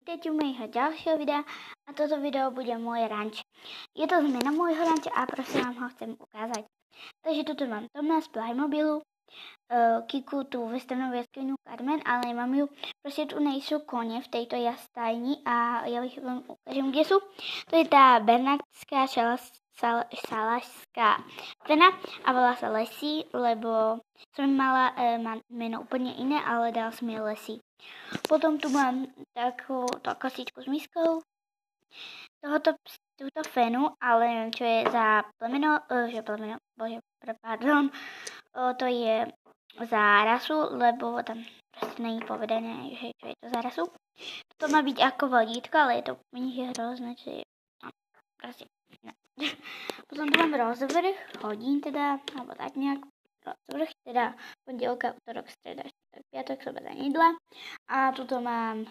Vítajte u mojho ďalšieho videa a toto video bude môj ranč. Je to zmena môjho ranča a prosím vám ho chcem ukázať. Takže tuto mám Toma z Playmobilu, Kiku, tú vesternovú jaskyňu Carmen, ale mám ju, proste tu nejsú kone v tejto jastajni a ja ich vám ukážem, kde sú. To je tá bernátská salašská cena a volá sa Lesy, lebo som mala meno úplne iné, ale dal som jej Lesy. Potom tu mám takúto kosičku s miskou, túto fenu, ale neviem, čo je za plemeno, to je za rasu, lebo tam proste není povedané, že čo je to za rasu. To má byť ako vodítko, ale je to úplne hrozné, čo je, no, proste, ne. Potom tu mám rozvrh hodín teda, alebo tak nejak, rozvrh, teda pondelka, utorok, streda, piatok, sobota, nedeľa. A tuto mám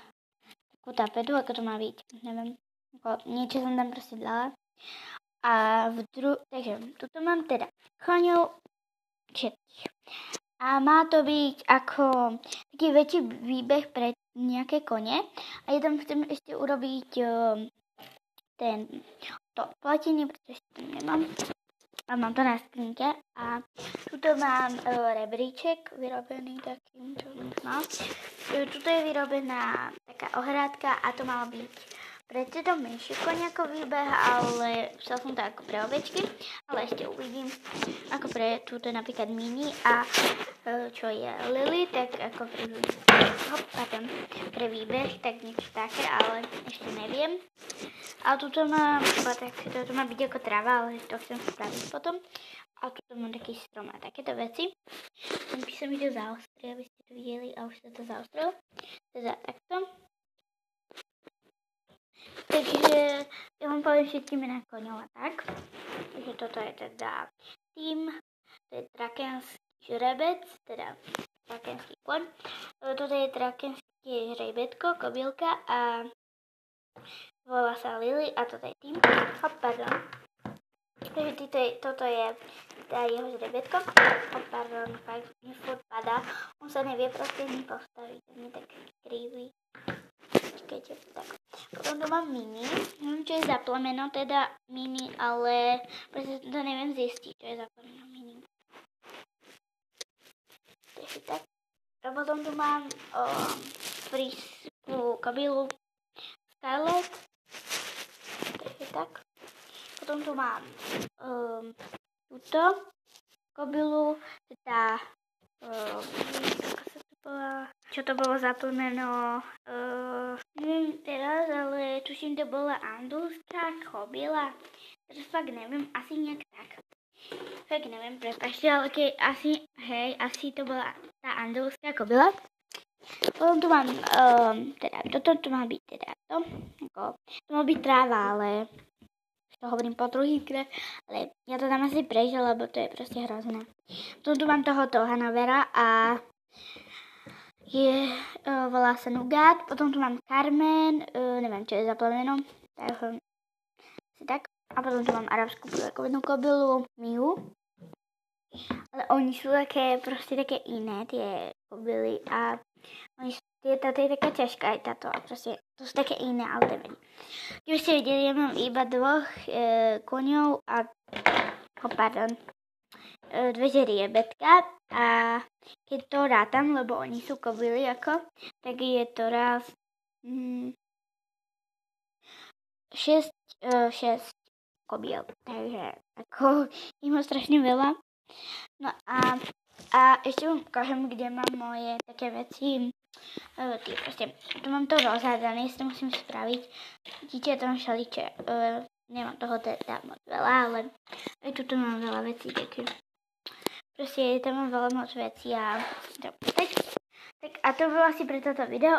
takú tapetu, ako to má byť, neviem, ako niečo som tam proste dala. A takže tuto mám teda koňov všetkých. A má to byť ako taký väčší výbeh pre nejaké kone. A ja tam chcem ešte urobiť to platenie, pretože to nemám. A mám to na skrinke a tuto mám rebríček vyrobený takým, čo mám. Tuto je vyrobená taká ohrádka a to malo byť predtým menší koniako výbeh, ale chcel som to ako pre ovečky, ale ešte uvidím, ako pre túto napríklad mini a čo je Lily, tak ako pre výbeh, tak niečo také, ale ešte neviem. A tuto mám, toto má byť ako tráva, ale to chcem spraviť potom. A tuto mám taký strom a takéto veci. Ten písem mi to zaostrie, aby ste to videli a už sa to zaostrilo. Teda takto. Takže ja vám poviem všetkým na koňov a tak. Takže toto je teda tým, to je trakenský žrebec, teda trakenský koň. Toto je trakenský žrebetko, kobylka a volá sa Lily a toto je tým. Hop, pardon. Takže toto je tá jeho žrebetko. Hop, pardon, fakt mi furt padá. On sa nevie proste mi postaviť, on je tak krivý. Počkajte, tak. Potom tu mám mini. Neviem, čo je za plemeno, teda mini, ale proste to neviem zistiť, čo je za plemeno mini. Takže tak. A potom tu mám frísku kobylu Scarlet. Takže tak. Potom tu mám túto kobylu, teda čo to bolo za plemeno, neviem teraz, ale tuším, to bola andulská kobyla. Teraz fakt neviem, asi nejak tak. Fakt neviem, prepáčte, ale asi to bola tá andulská kobyla. Potom tu mám, toto má byť teda to má byť tráva, ale to hovorím po druhýkrát, ale ja to tam asi prežil, lebo to je proste hrozné. Potom tu mám tohoto Hanovera a volá sa Nougat. Potom tu mám Carmen, neviem, čo je za plemeno, tak. A potom tu mám arabskú prúdakovednú kobylu, Miu. Ale oni sú také, proste také iné, tie kobyly a táto je taká ťažká aj táto a proste to sú také iné, ale to neviem. Keď ste videli, ja mám iba dvoch koňov a dve žriebetka a keď to rátam, lebo oni sú kobyly ako, tak je to raz 6 kobyl, takže ako im strašne veľa. No a ešte vám ukážem, kde mám moje také veci. Proste, tu mám to rozhádané, si to musím spraviť. Vidíte, to mám šaliče. Nemám toho teda moc veľa, ale aj tu mám veľa vecí, takže proste tam mám veľa moc vecí a tak a to bolo asi pre toto video.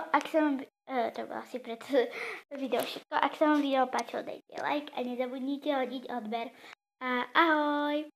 To bolo asi pre toto video všetko. Ak sa vám video páčilo, dajte like a nezabudnite hodiť odber. A ahoj!